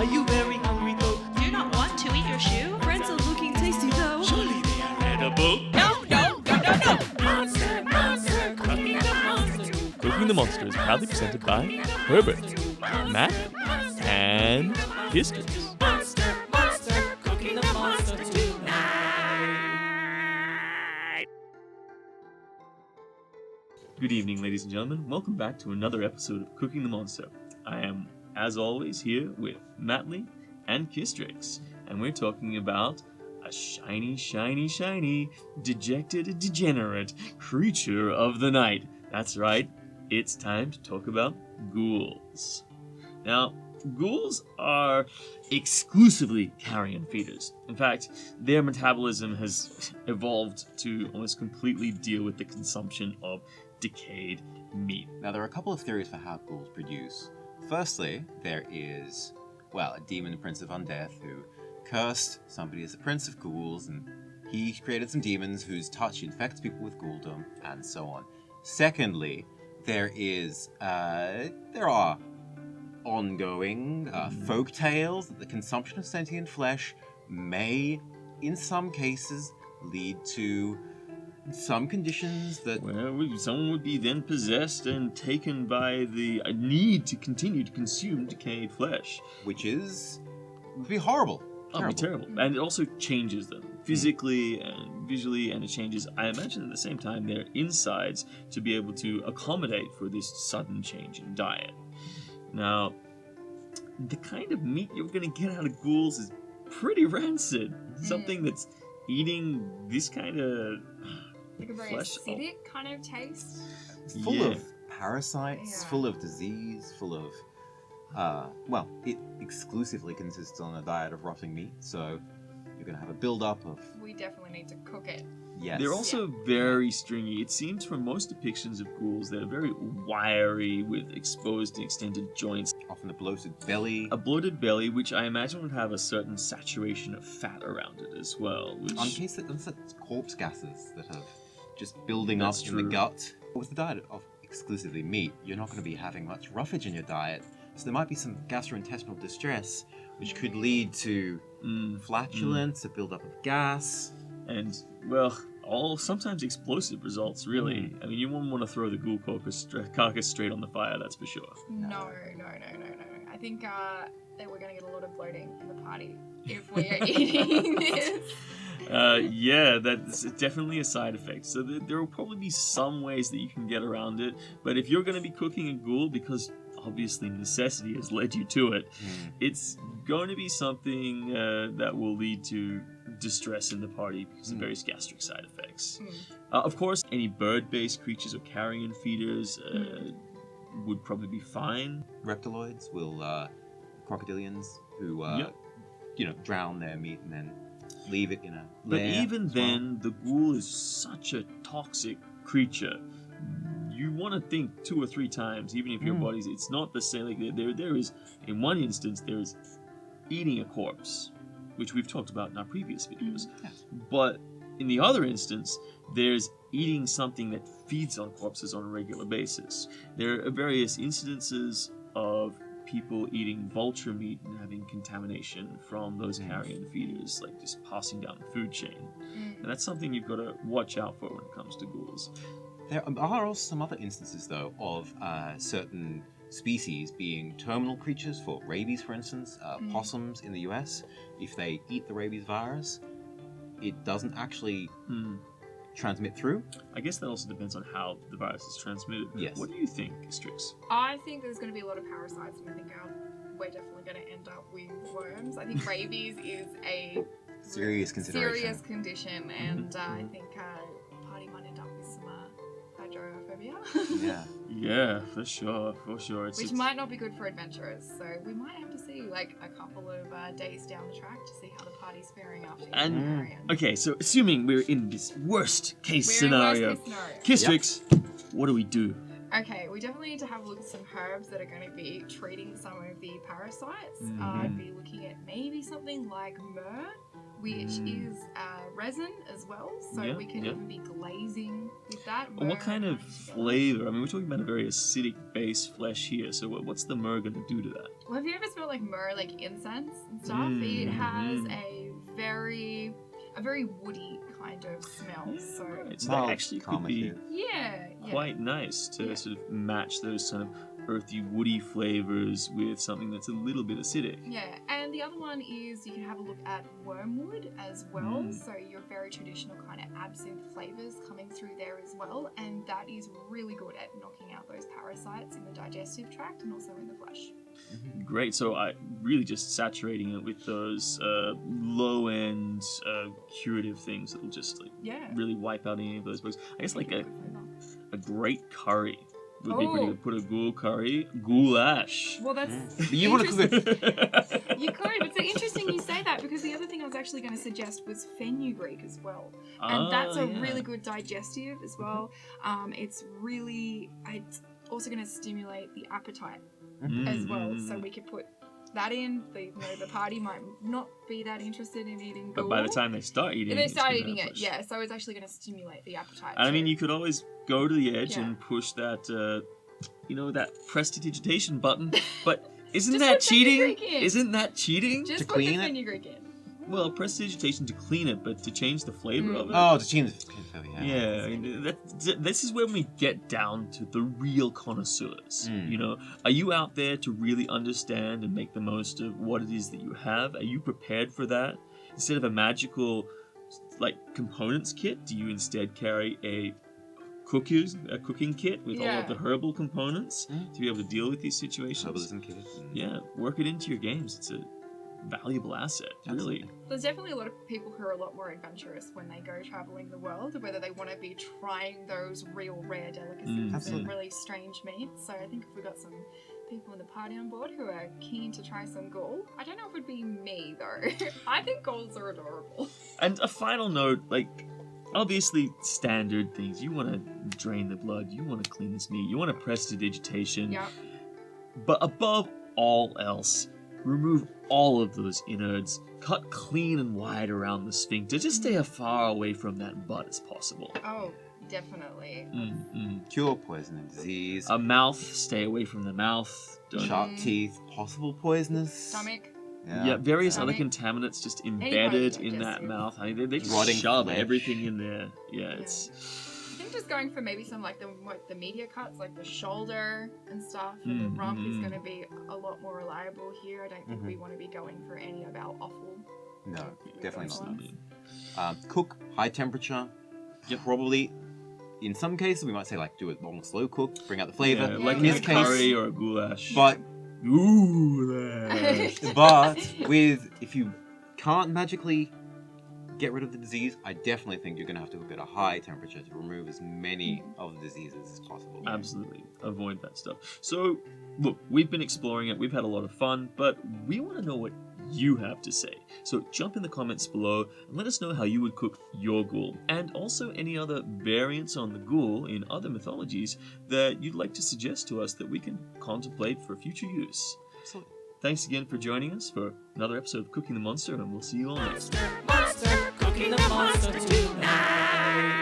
Are you very hungry though? Do you not want to eat your shoe? Friends are looking tasty though. Surely they are edible. No, no, no, no, no. Monster, monster, cooking the monster. Cooking the Monster is proudly presented by Herbert, Matly, and Kistrix. Monster, monster, cooking the monster tonight. Good evening, ladies and gentlemen. Welcome back to another episode of Cooking the Monster. I am, as always, here with Matly and Kistrix, and we're talking about a shiny, shiny, shiny, dejected, degenerate creature of the night. That's right, it's time to talk about ghouls. Now, ghouls are exclusively carrion feeders. In fact, their metabolism has evolved to almost completely deal with the consumption of decayed meat. Now, there are a couple of theories for how ghouls produce. Firstly, there is, a demon prince of undeath who cursed somebody as the prince of ghouls, and he created some demons whose touch infects people with ghouldom, and so on. Secondly, there are ongoing folk tales that the consumption of sentient flesh may, in some cases, lead to some conditions that... Well, someone would be then possessed and taken by the need to continue to consume decayed flesh. would be horrible. Oh, it'd be terrible. And it also changes them physically and visually, and it changes, I imagine, at the same time, their insides to be able to accommodate for this sudden change in diet. Now, the kind of meat you're going to get out of ghouls is pretty rancid. Something that's eating this kind of Like a very flesh. acidic kind of taste. Full of parasites, Yeah. full of disease, full of... it exclusively consists on a diet of rotting meat, so you're going to have a build-up of... We definitely need to cook it. Yes. They're also very stringy. It seems from most depictions of ghouls, they're very wiry with exposed and extended joints. Often a bloated belly. A bloated belly, which I imagine would have a certain saturation of fat around it as well. Which... In case that's corpse gases that are just building That's up in the true. gut. With the diet of exclusively meat, you're not going to be having much roughage in your diet, so there might be some gastrointestinal distress, which could lead to flatulence, a build-up of gas. And, well, all sometimes explosive results, really. I mean, you wouldn't want to throw the ghoul carcass straight on the fire, that's for sure. No. I think that we're going to get a lot of bloating in the party if we're eating this. Yeah, that's definitely a side effect. So there will probably be some ways that you can get around it. But if you're going to be cooking a ghoul, because obviously necessity has led you to it, it's going to be something that will lead to distress in the party because of various gastric side effects. Of course, any bird-based creatures or carrion feeders would probably be fine. Reptiloids will, crocodilians who, drown their meat and then leave it in a But lair even as well. then, the ghoul is such a toxic creature. You want to think 2 or 3 times, even if your body's... It's not the same. Like there is, in one instance, there is eating a corpse, which we've talked about in our previous videos. Yes. But in the other instance, there's eating something that feeds on corpses on a regular basis. There are various incidences of people eating vulture meat and having contamination from those carrion feeders, like just passing down the food chain. And that's something you've got to watch out for when it comes to ghouls. There are also some other instances, though, of certain species being terminal creatures. For rabies, for instance, possums in the US, if they eat the rabies virus, it doesn't actually transmit through. I guess that also depends on how the virus is transmitted. Yes. What do you think, Kistrix? I think there's going to be a lot of parasites, and I think we're definitely going to end up with worms. I think rabies is a Serious consideration. serious condition, and I think party might end up with some hydrophobia. Yeah. Yeah, for sure. Which might not be good for adventurers, so we might have to see like a couple of days down the track to see how the party's faring after the And okay, so assuming we're in this worst case We're in scenario, worst case scenario. Kistrix, what do we do? Okay, we definitely need to have a look at some herbs that are going to be treating some of the parasites. I'd be looking at maybe something like myrrh, which is resin as well, so Yeah, we can yeah. even be glazing with that. What kind Myrrh of and flavor? I mean, we're talking about a very acidic base flesh here, so what's the myrrh going to do to that? Well, have you ever smelled like myrrh, like incense and stuff? Mm, It has mm. a very woody kind of smell. So Right, so that Mild actually could be carminative. yeah. quite nice to Yeah. sort of match those kind of earthy, woody flavors with something that's a little bit acidic. Yeah, and the other one is you can have a look at wormwood as well. Mm. So your very traditional kind of absinthe flavors coming through there as well, and that is really good at knocking out those parasites in the digestive tract and also in the flesh. Great. So I really just saturating it with those low-end curative things that'll just like Yeah. really wipe out any of those bugs. I guess like Good flavor. a great curry would be pretty Oh. good. Put a ghoul curry, goulash. Well, that's But you want to cook it. you could, but it's interesting you say that because the other thing I was actually going to suggest was fenugreek as well, and that's a yeah. really good digestive as well. It's also going to stimulate the appetite as well, so we could put that in. The party might not be that interested in eating But by the ghoul. time they start eating, If they it's start gonna eating it, push. yeah. So it's actually going to stimulate the appetite. And I mean, too. you could always go to the edge Yeah. and push that, that prestidigitation button. But isn't Just that put cheating? fenugreek in. Isn't that cheating? just to put clean the it? fenugreek in. Well, prestidigitation to clean it, but to change the flavor of it. Oh, to change the Yeah, I mean, this is when we get down to the real connoisseurs. You know, are you out there to really understand and make the most of what it is that you have? Are you prepared for that? Instead of a magical, components kit, do you instead carry a cooking kit with all Yeah. of the herbal components to be able to deal with these situations? Herbalism kit. and- Yeah, work it into your games. It's a valuable asset, really. There's definitely a lot of people who are a lot more adventurous when they go traveling the world, whether they want to be trying those real rare delicacies and Absolutely. really strange meats. So I think if we got some people in the party on board who are keen to try some ghoul, I don't know if it would be me though. I think ghouls are adorable. And a final note, obviously standard things. You want to drain the blood, you want to clean this meat, you want to prestidigitation. Yeah. But above all else, remove all of those innards, cut clean and wide around the sphincter, just stay as far away from that butt as possible. Oh, definitely. Cure poison and disease. A mouth, stay away from the mouth. Don't Sharp teeth, possible poisonous. Stomach. Yeah, various other Stomach. contaminants just kind of embedded in that digestive. mouth. I mean, they just Rotting shove flesh. everything in there. Yeah, it's... I think just going for maybe some the media cuts, like the shoulder and stuff, and the rump is going to be a lot more reliable here. I don't think we want to be going for any of our offal. No, definitely not. Absolutely. Cook, high temperature. Yep. Probably, in some cases, we might say do a long slow cook, bring out the flavor. Yeah, Yeah, like in in this a case, curry or a goulash. but Goulash. if you can't magically get rid of the disease, I definitely think you're going to have to cook at a high temperature to remove as many of the diseases as possible. Absolutely. Avoid that stuff. So, look, we've been exploring it. We've had a lot of fun, but we want to know what you have to say. So jump in the comments below and let us know how you would cook your ghoul, and also any other variants on the ghoul in other mythologies that you'd like to suggest to us that we can contemplate for future use. Absolutely. Thanks again for joining us for another episode of Cooking the Monster, and we'll see you all next time. Monster, cooking the monster tonight.